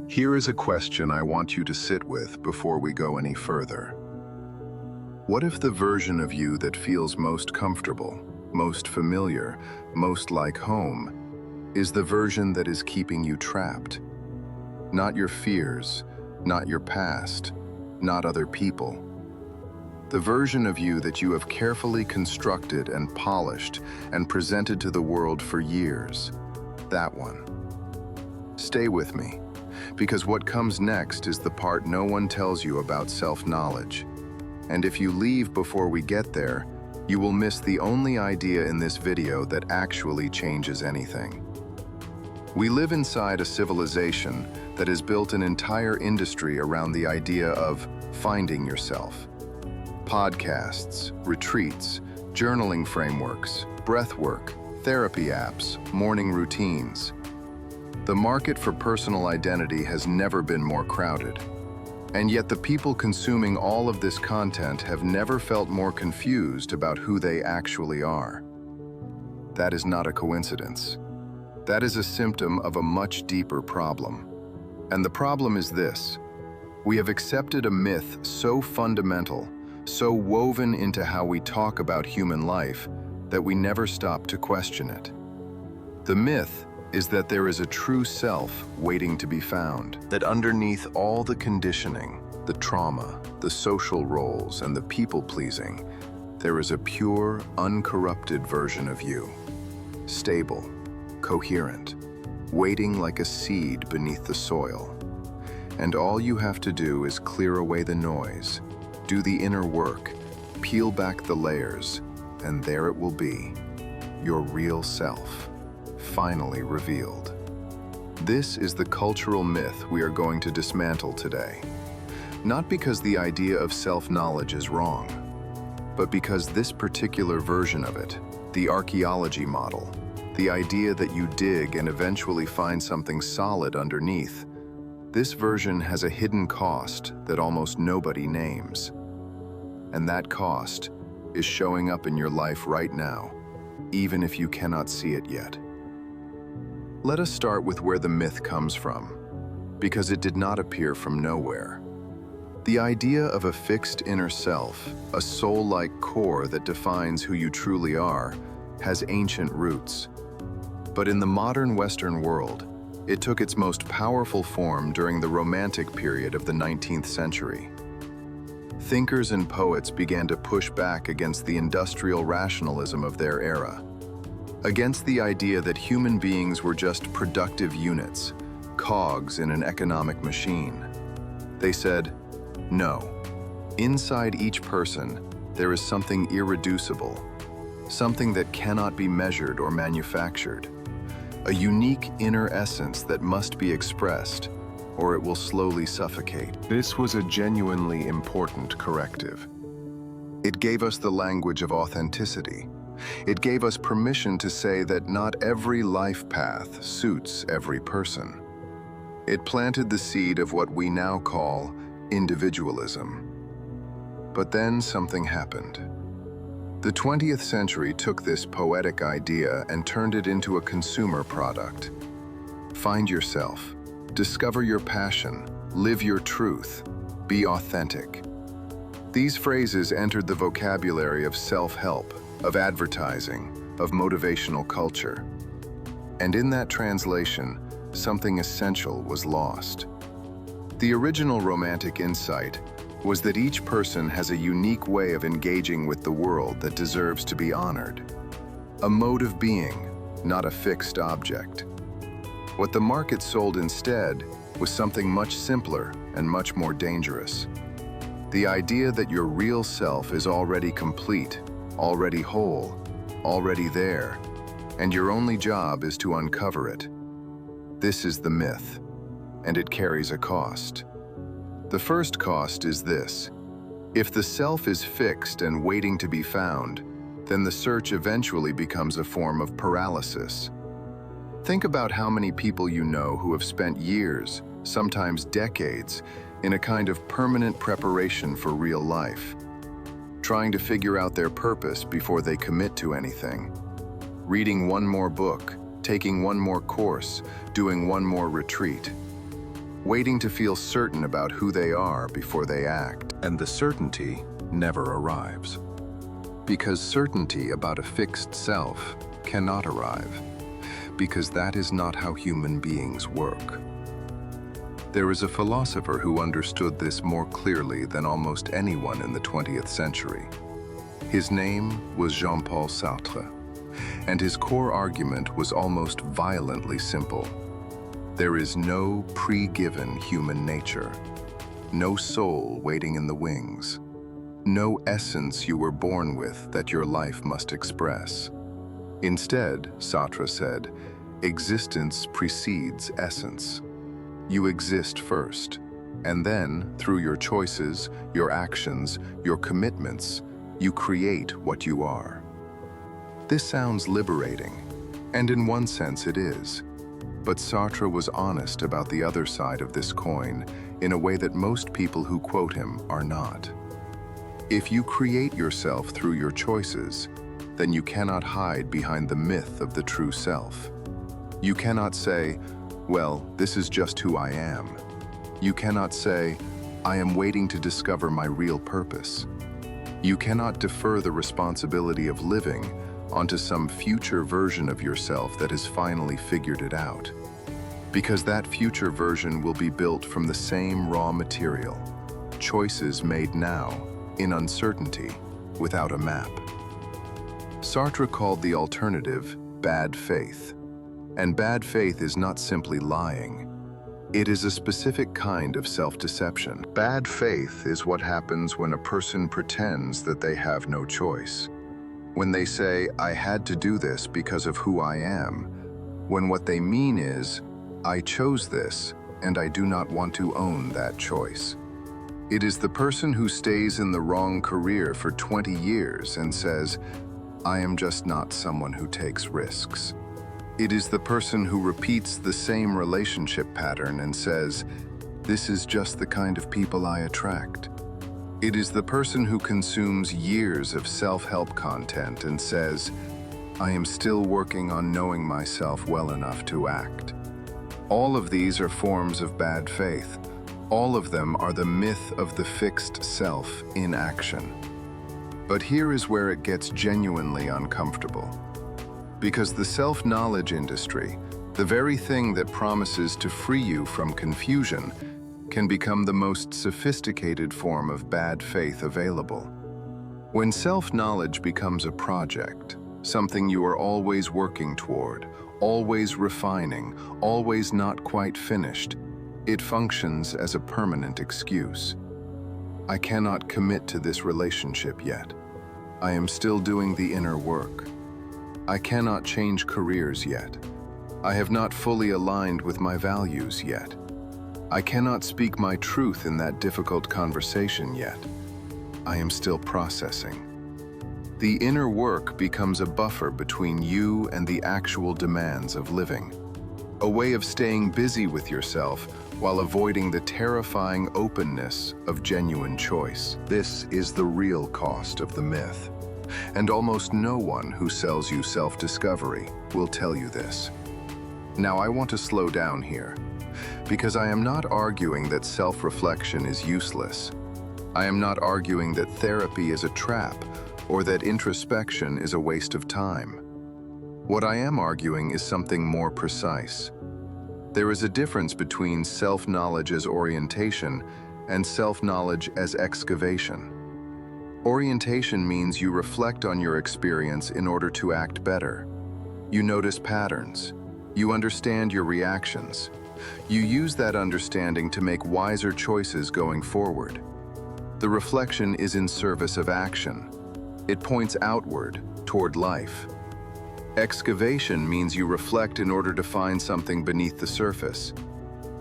Here is a question I want you to sit with before we go any further. What if the version of you that feels most comfortable, most familiar, most like home, is the version that is keeping you trapped? Not your fears, not your past, not other people. The version of you that you have carefully constructed and polished and presented to the world for years. That one. Stay with me, because what comes next is the part no one tells you about self-knowledge. And if you leave before we get there, you will miss the only idea in this video that actually changes anything. We live inside a civilization that has built an entire industry around the idea of finding yourself. Podcasts, retreats, journaling frameworks, breathwork, therapy apps, morning routines. The market for personal identity has never been more crowded. And yet the people consuming all of this content have never felt more confused about who they actually are. That is not a coincidence. That is a symptom of a much deeper problem. And the problem is this: we have accepted a myth so fundamental, so woven into how we talk about human life, that we never stop to question it. The myth is that there is a true self waiting to be found, that underneath all the conditioning, the trauma, the social roles, and the people-pleasing, there is a pure, uncorrupted version of you. Stable, coherent, waiting like a seed beneath the soil. And all you have to do is clear away the noise, do the inner work, peel back the layers, and there it will be, your real self, finally revealed. This is the cultural myth we are going to dismantle today. Not because the idea of self-knowledge is wrong, but because this particular version of it, the archaeology model, the idea that you dig and eventually find something solid underneath, this version has a hidden cost that almost nobody names. And that cost is showing up in your life right now, even if you cannot see it yet. Let us start with where the myth comes from, because it did not appear from nowhere. The idea of a fixed inner self, a soul-like core that defines who you truly are, has ancient roots. But in the modern Western world, it took its most powerful form during the Romantic period of the 19th century. Thinkers and poets began to push back against the industrial rationalism of their era, against the idea that human beings were just productive units, cogs in an economic machine. They said, no, inside each person, there is something irreducible, something that cannot be measured or manufactured, a unique inner essence that must be expressed, or it will slowly suffocate. This was a genuinely important corrective. It gave us the language of authenticity. It gave us permission to say that not every life path suits every person. It planted the seed of what we now call individualism. But then something happened. The 20th century took this poetic idea and turned it into a consumer product. Find yourself, discover your passion, live your truth, be authentic. These phrases entered the vocabulary of self-help, of advertising, of motivational culture. And in that translation, something essential was lost. The original Romantic insight was that each person has a unique way of engaging with the world that deserves to be honored. A mode of being, not a fixed object. What the market sold instead was something much simpler and much more dangerous. The idea that your real self is already complete, already whole, already there, and your only job is to uncover it. This is the myth, and it carries a cost. The first cost is this: if the self is fixed and waiting to be found, then the search eventually becomes a form of paralysis. Think about how many people you know who have spent years, sometimes decades, in a kind of permanent preparation for real life, trying to figure out their purpose before they commit to anything. Reading one more book, taking one more course, doing one more retreat. waiting to feel certain about who they are before they act, and the certainty never arrives. Because certainty about a fixed self cannot arrive, because that is not how human beings work. There is a philosopher who understood this more clearly than almost anyone in the 20th century. His name was Jean-Paul Sartre, and his core argument was almost violently simple. There is no pre-given human nature, no soul waiting in the wings, no essence you were born with that your life must express. Instead, Sartre said, existence precedes essence. You exist first, and then, through your choices, your actions, your commitments, you create what you are. This sounds liberating, and in one sense it is. But Sartre was honest about the other side of this coin in a way that most people who quote him are not. If you create yourself through your choices, then you cannot hide behind the myth of the true self. You cannot say, well, this is just who I am. You cannot say, I am waiting to discover my real purpose. You cannot defer the responsibility of living onto some future version of yourself that has finally figured it out. Because that future version will be built from the same raw material, choices made now, in uncertainty, without a map. Sartre called the alternative bad faith. And bad faith is not simply lying. It is a specific kind of self-deception. Bad faith is what happens when a person pretends that they have no choice. When they say, I had to do this because of who I am, when what they mean is, I chose this and I do not want to own that choice. It is the person who stays in the wrong career for 20 years and says, I am just not someone who takes risks. It is the person who repeats the same relationship pattern and says, this is just the kind of people I attract. It is the person who consumes years of self-help content and says, I am still working on knowing myself well enough to act. All of these are forms of bad faith. All of them are the myth of the fixed self in action. But here is where it gets genuinely uncomfortable. Because the self-knowledge industry, the very thing that promises to free you from confusion, can become the most sophisticated form of bad faith available. When self-knowledge becomes a project, something you are always working toward, always refining, always not quite finished, it functions as a permanent excuse. I cannot commit to this relationship yet. I am still doing the inner work. I cannot change careers yet. I have not fully aligned with my values yet. I cannot speak my truth in that difficult conversation yet. I am still processing. The inner work becomes a buffer between you and the actual demands of living, a way of staying busy with yourself while avoiding the terrifying openness of genuine choice. This is the real cost of the myth. And almost no one who sells you self-discovery will tell you this. Now I want to slow down here, because I am not arguing that self-reflection is useless. I am not arguing that therapy is a trap or that introspection is a waste of time. What I am arguing is something more precise. There is a difference between self-knowledge as orientation and self-knowledge as excavation. Orientation means you reflect on your experience in order to act better. You notice patterns. You understand your reactions. You use that understanding to make wiser choices going forward. The reflection is in service of action. It points outward, toward life. Excavation means you reflect in order to find something beneath the surface.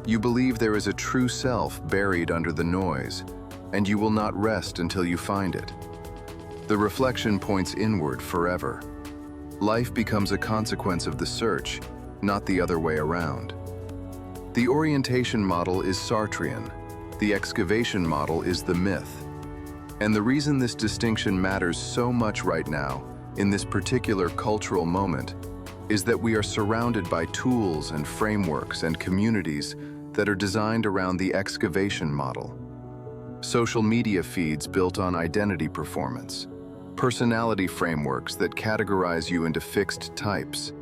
You believe there is a true self buried under the noise, and you will not rest until you find it. The reflection points inward forever. Life becomes a consequence of the search, not the other way around. The orientation model is Sartrean. The excavation model is the myth. And the reason this distinction matters so much right now, in this particular cultural moment, is that we are surrounded by tools and frameworks and communities that are designed around the excavation model. Social media feeds built on identity performance, personality frameworks that categorize you into fixed types,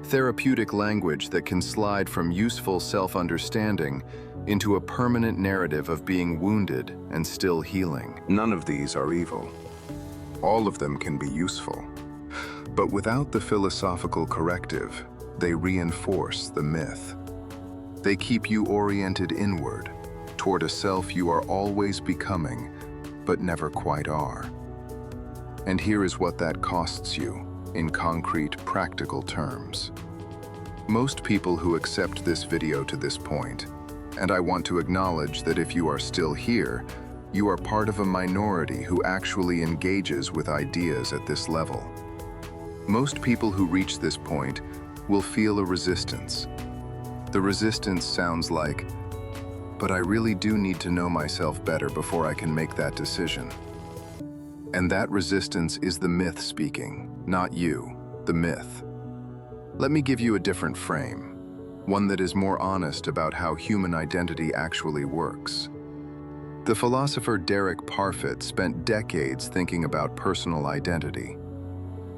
therapeutic language that can slide from useful self-understanding into a permanent narrative of being wounded and still healing. None of these are evil. All of them can be useful. But without the philosophical corrective, they reinforce the myth. They keep you oriented inward, toward a self you are always becoming, but never quite are. And here is what that costs you, in concrete, practical terms. Most people who accept this video to this point, and I want to acknowledge that if you are still here, you are part of a minority who actually engages with ideas at this level. Most people who reach this point will feel a resistance. The resistance sounds like, but I really do need to know myself better before I can make that decision. And that resistance is the myth speaking, not you, the myth. Let me give you a different frame, one that is more honest about how human identity actually works. The philosopher Derek Parfit spent decades thinking about personal identity.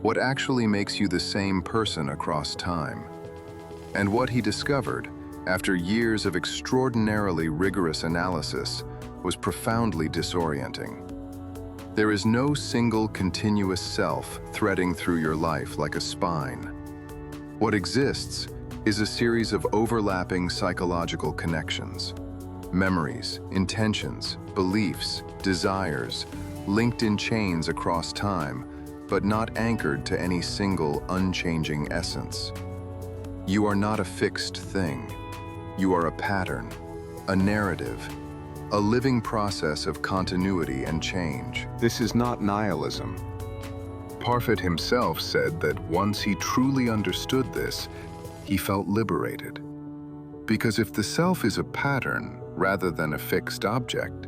What actually makes you the same person across time? And what he discovered, after years of extraordinarily rigorous analysis, was profoundly disorienting. There is no single continuous self threading through your life like a spine. What exists is a series of overlapping psychological connections. Memories, intentions, beliefs, desires, linked in chains across time, but not anchored to any single unchanging essence. You are not a fixed thing. You are a pattern, a narrative, a living process of continuity and change. This is not nihilism. Parfit himself said that once he truly understood this, he felt liberated. Because if the self is a pattern rather than a fixed object,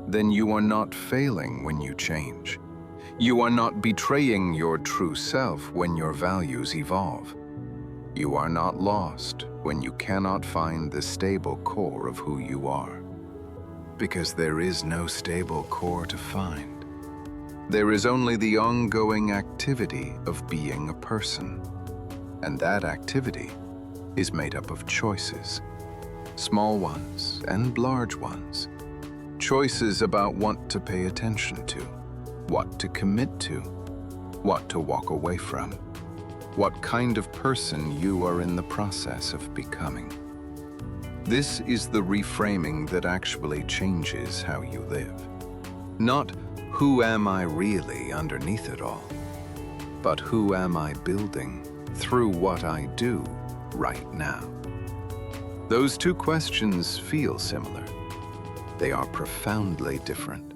then you are not failing when you change. You are not betraying your true self when your values evolve. You are not lost when you cannot find the stable core of who you are. Because there is no stable core to find. There is only the ongoing activity of being a person. And that activity is made up of choices, small ones and large ones. Choices about what to pay attention to, what to commit to, what to walk away from, what kind of person you are in the process of becoming. This is the reframing that actually changes how you live. Not who am I really underneath it all, but who am I building through what I do right now. Those two questions feel similar. They are profoundly different.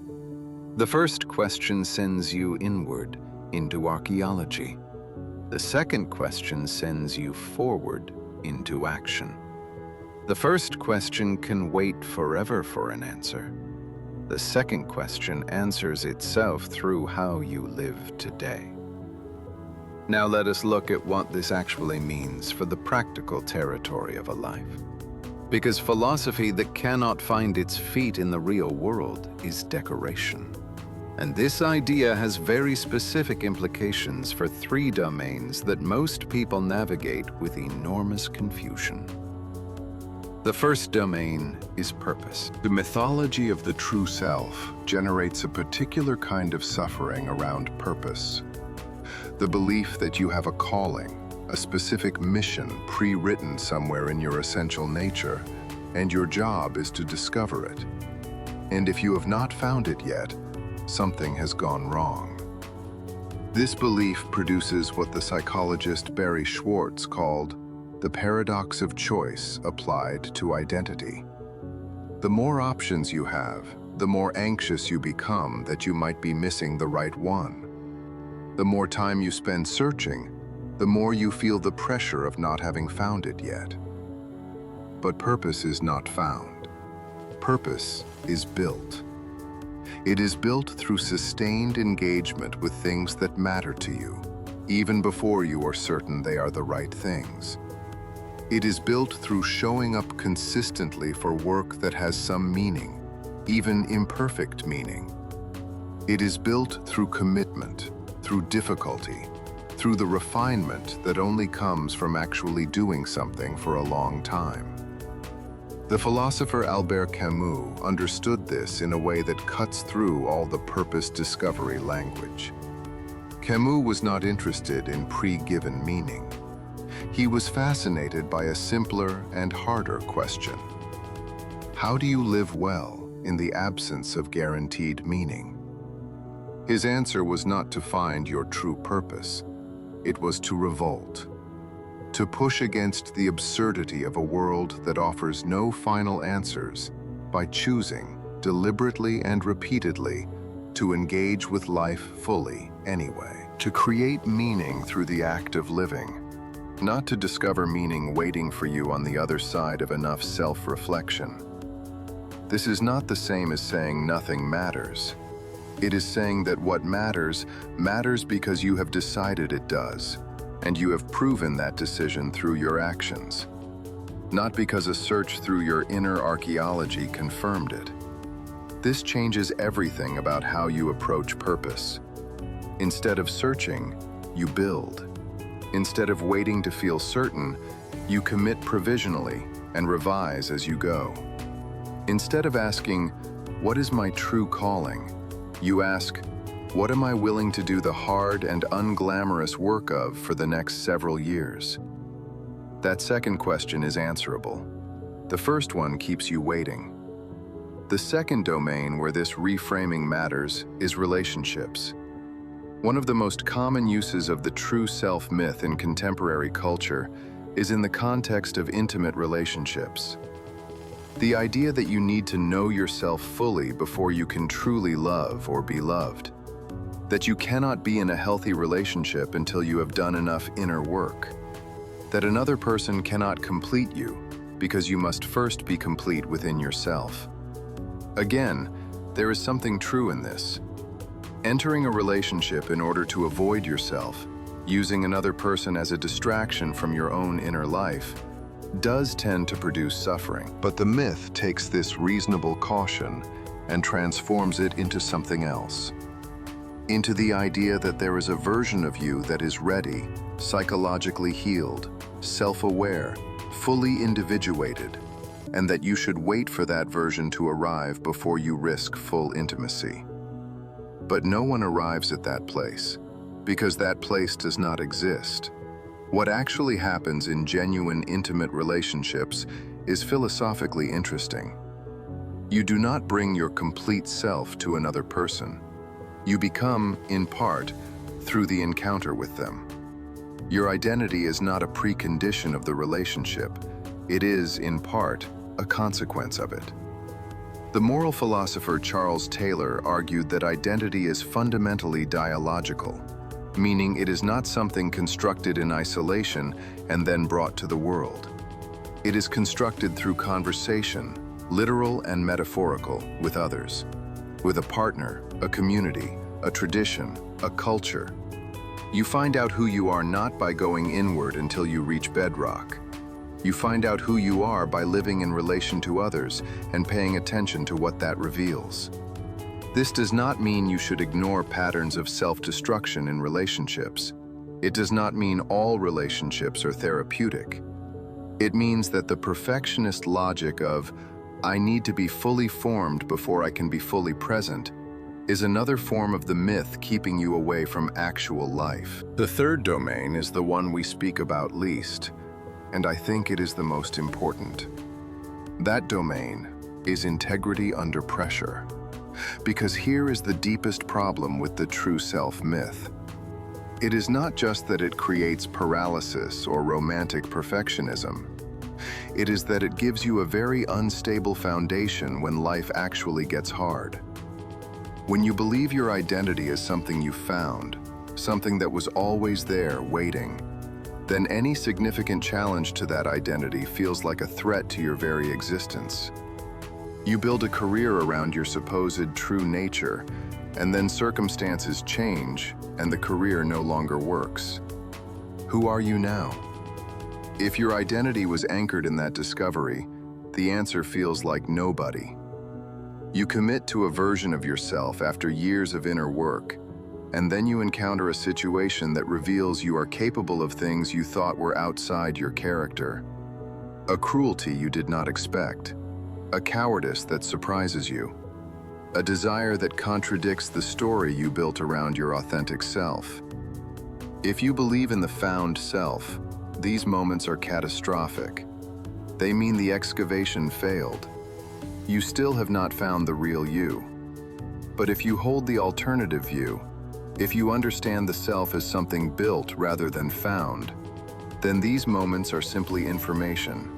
The first question sends you inward into archaeology. The second question sends you forward into action. The first question can wait forever for an answer. The second question answers itself through how you live today. Now let us look at what this actually means for the practical territory of a life. Because philosophy that cannot find its feet in the real world is decoration. And this idea has very specific implications for three domains that most people navigate with enormous confusion. The first domain is purpose. The mythology of the true self generates a particular kind of suffering around purpose. The belief that you have a calling, a specific mission pre-written somewhere in your essential nature, and your job is to discover it. And if you have not found it yet, something has gone wrong. This belief produces what the psychologist Barry Schwartz called the paradox of choice applied to identity. The more options you have, the more anxious you become that you might be missing the right one. The more time you spend searching, the more you feel the pressure of not having found it yet. But purpose is not found. Purpose is built. It is built through sustained engagement with things that matter to you, even before you are certain they are the right things. It is built through showing up consistently for work that has some meaning, even imperfect meaning. It is built through commitment, through difficulty, through the refinement that only comes from actually doing something for a long time. The philosopher Albert Camus understood this in a way that cuts through all the purpose discovery language. Camus was not interested in pre-given meaning. He was fascinated by a simpler and harder question. How do you live well in the absence of guaranteed meaning? His answer was not to find your true purpose. It was to revolt, to push against the absurdity of a world that offers no final answers by choosing, deliberately and repeatedly, to engage with life fully anyway. To create meaning through the act of living, not to discover meaning waiting for you on the other side of enough self-reflection. This is not the same as saying nothing matters. It is saying that what matters, matters because you have decided it does, and you have proven that decision through your actions, not because a search through your inner archaeology confirmed it. This changes everything about how you approach purpose. Instead of searching, you build. Instead of waiting to feel certain, you commit provisionally and revise as you go. Instead of asking, "What is my true calling?" you ask, "What am I willing to do the hard and unglamorous work of for the next several years?" That second question is answerable. The first one keeps you waiting. The second domain where this reframing matters is relationships. One of the most common uses of the true self myth in contemporary culture is in the context of intimate relationships. The idea that you need to know yourself fully before you can truly love or be loved. That you cannot be in a healthy relationship until you have done enough inner work. That another person cannot complete you because you must first be complete within yourself. Again, there is something true in this. Entering a relationship in order to avoid yourself, using another person as a distraction from your own inner life, does tend to produce suffering. But the myth takes this reasonable caution and transforms it into something else. Into the idea that there is a version of you that is ready, psychologically healed, self-aware, fully individuated, and that you should wait for that version to arrive before you risk full intimacy. But no one arrives at that place, because that place does not exist. What actually happens in genuine intimate relationships is philosophically interesting. You do not bring your complete self to another person. You become, in part, through the encounter with them. Your identity is not a precondition of the relationship. It is, in part, a consequence of it. The moral philosopher Charles Taylor argued that identity is fundamentally dialogical, meaning it is not something constructed in isolation and then brought to the world. It is constructed through conversation, literal and metaphorical, with others, with a partner, a community, a tradition, a culture. You find out who you are not by going inward until you reach bedrock. You find out who you are by living in relation to others and paying attention to what that reveals. This does not mean you should ignore patterns of self-destruction in relationships. It does not mean all relationships are therapeutic. It means that the perfectionist logic of, "I need to be fully formed before I can be fully present," is another form of the myth keeping you away from actual life. The third domain is the one we speak about least, and I think it is the most important. That domain is integrity under pressure. Because here is the deepest problem with the true self myth. It is not just that it creates paralysis or romantic perfectionism. It is that it gives you a very unstable foundation when life actually gets hard. When you believe your identity is something you found, something that was always there waiting, then any significant challenge to that identity feels like a threat to your very existence. You build a career around your supposed true nature, and then circumstances change and the career no longer works. Who are you now? If your identity was anchored in that discovery, the answer feels like nobody. You commit to a version of yourself after years of inner work, and then you encounter a situation that reveals you are capable of things you thought were outside your character. A cruelty you did not expect, a cowardice that surprises you, a desire that contradicts the story you built around your authentic self. If you believe in the found self, these moments are catastrophic. They mean the excavation failed. You still have not found the real you. But if you hold the alternative view, if you understand the self as something built rather than found, then these moments are simply information.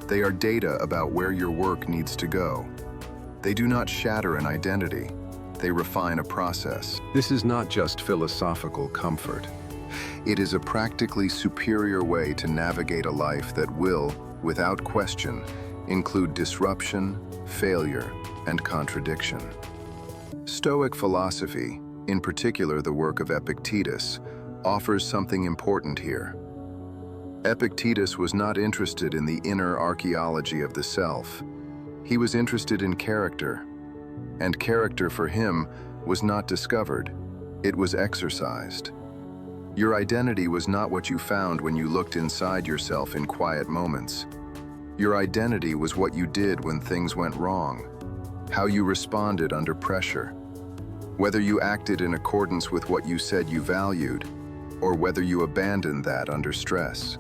They are data about where your work needs to go. They do not shatter an identity, they refine a process. This is not just philosophical comfort. It is a practically superior way to navigate a life that will, without question, include disruption, failure, and contradiction. Stoic philosophy, in particular the work of Epictetus, offers something important here. Epictetus was not interested in the inner archaeology of the self. He was interested in character, and character for him was not discovered, it was exercised. Your identity was not what you found when you looked inside yourself in quiet moments. Your identity was what you did when things went wrong, how you responded under pressure, whether you acted in accordance with what you said you valued, or whether you abandoned that under stress.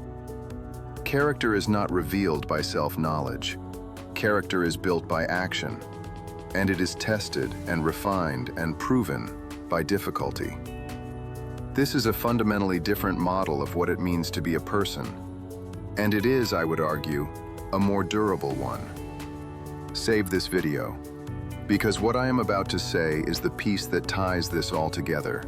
Character is not revealed by self-knowledge. Character is built by action, and it is tested and refined and proven by difficulty. This is a fundamentally different model of what it means to be a person, and it is, I would argue, a more durable one. Save this video, because what I am about to say is the piece that ties this all together,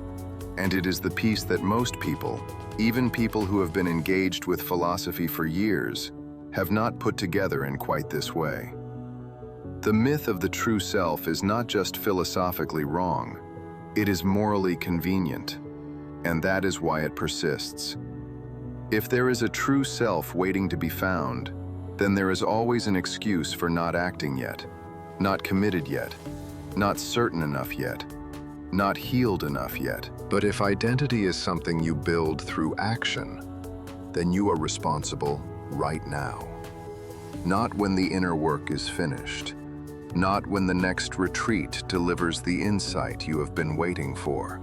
and it is the piece that most people, even people who have been engaged with philosophy for years, have not put together in quite this way. The myth of the true self is not just philosophically wrong, it is morally convenient, and that is why it persists. If there is a true self waiting to be found, then there is always an excuse for not acting yet, not committed yet, not certain enough yet, not healed enough yet. But if identity is something you build through action, then you are responsible right now. Not when the inner work is finished, not when the next retreat delivers the insight you have been waiting for.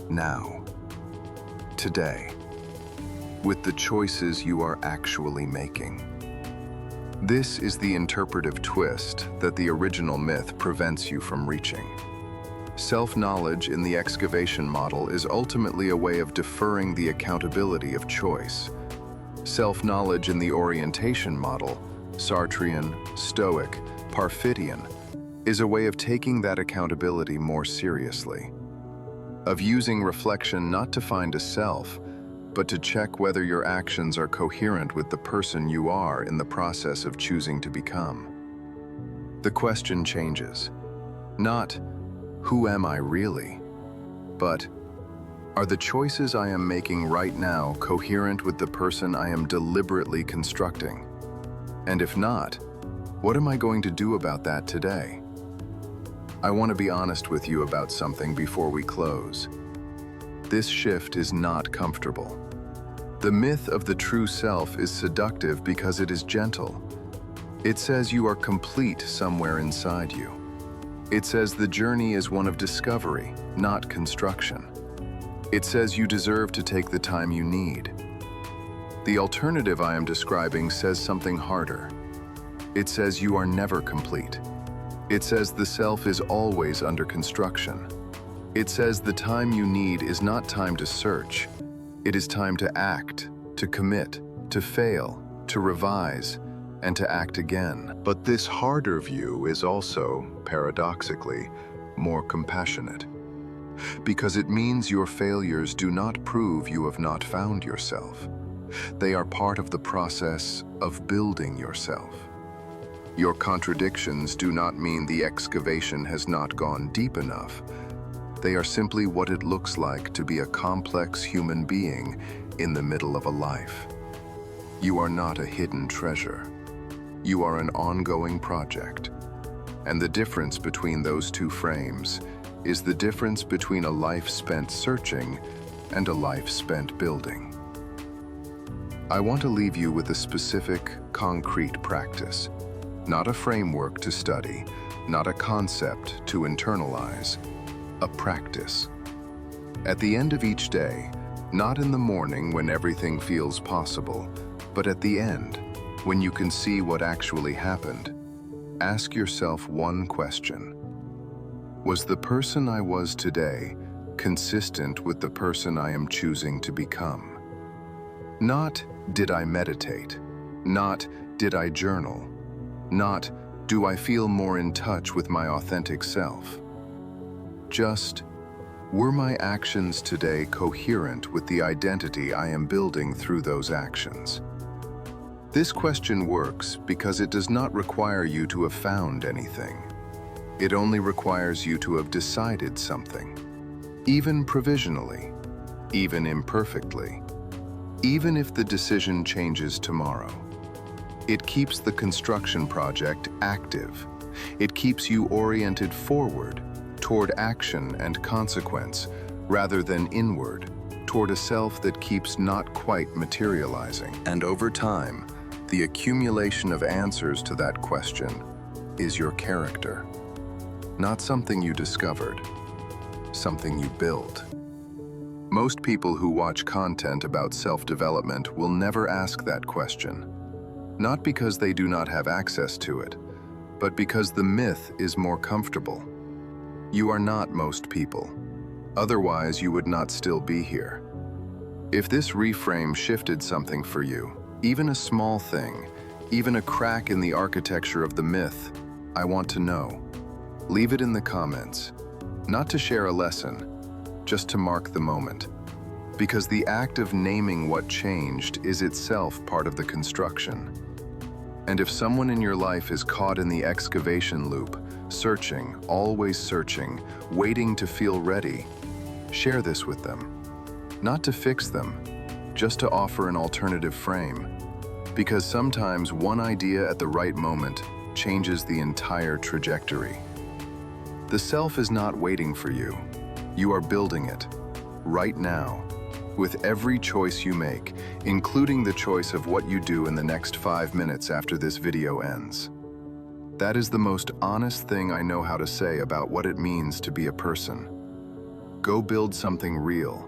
Now, today, with the choices you are actually making. This is the interpretive twist that the original myth prevents you from reaching. Self-knowledge in the excavation model is ultimately a way of deferring the accountability of choice. Self-knowledge in the orientation model, Sartrean, Stoic, Parfitian, is a way of taking that accountability more seriously, of using reflection not to find a self, but to check whether your actions are coherent with the person you are in the process of choosing to become. The question changes. Not, who am I really? But, are the choices I am making right now coherent with the person I am deliberately constructing? And if not, what am I going to do about that today? I want to be honest with you about something before we close. This shift is not comfortable. The myth of the true self is seductive because it is gentle. It says you are complete somewhere inside you. It says the journey is one of discovery, not construction. It says you deserve to take the time you need. The alternative I am describing says something harder. It says you are never complete. It says the self is always under construction. It says the time you need is not time to search. It is time to act, to commit, to fail, to revise, and to act again. But this harder view is also, paradoxically, more compassionate, because it means your failures do not prove you have not found yourself. They are part of the process of building yourself. Your contradictions do not mean the excavation has not gone deep enough. They are simply what it looks like to be a complex human being in the middle of a life. You are not a hidden treasure. You are an ongoing project. And the difference between those two frames is the difference between a life spent searching and a life spent building. I want to leave you with a specific, concrete practice, not a framework to study, not a concept to internalize, a practice. At the end of each day, not in the morning when everything feels possible, but at the end, when you can see what actually happened, ask yourself one question. Was the person I was today consistent with the person I am choosing to become? Not, did I meditate? Not, did I journal? Not, do I feel more in touch with my authentic self? Just, were my actions today coherent with the identity I am building through those actions? This question works because it does not require you to have found anything. It only requires you to have decided something, even provisionally, even imperfectly, even if the decision changes tomorrow. It keeps the construction project active. It keeps you oriented forward, toward action and consequence, rather than inward, toward a self that keeps not quite materializing. And over time, the accumulation of answers to that question is your character. Not something you discovered, something you built. Most people who watch content about self-development will never ask that question, not because they do not have access to it, but because the myth is more comfortable. You are not most people. Otherwise, you would not still be here. If this reframe shifted something for you, even a small thing, even a crack in the architecture of the myth, I want to know. Leave it in the comments, not to share a lesson, just to mark the moment. Because the act of naming what changed is itself part of the construction. And if someone in your life is caught in the excavation loop, searching, always searching, waiting to feel ready, share this with them. Not to fix them, just to offer an alternative frame. Because sometimes one idea at the right moment changes the entire trajectory. The self is not waiting for you. You are building it, right now, with every choice you make, including the choice of what you do in the next 5 minutes after this video ends. That is the most honest thing I know how to say about what it means to be a person. Go build something real,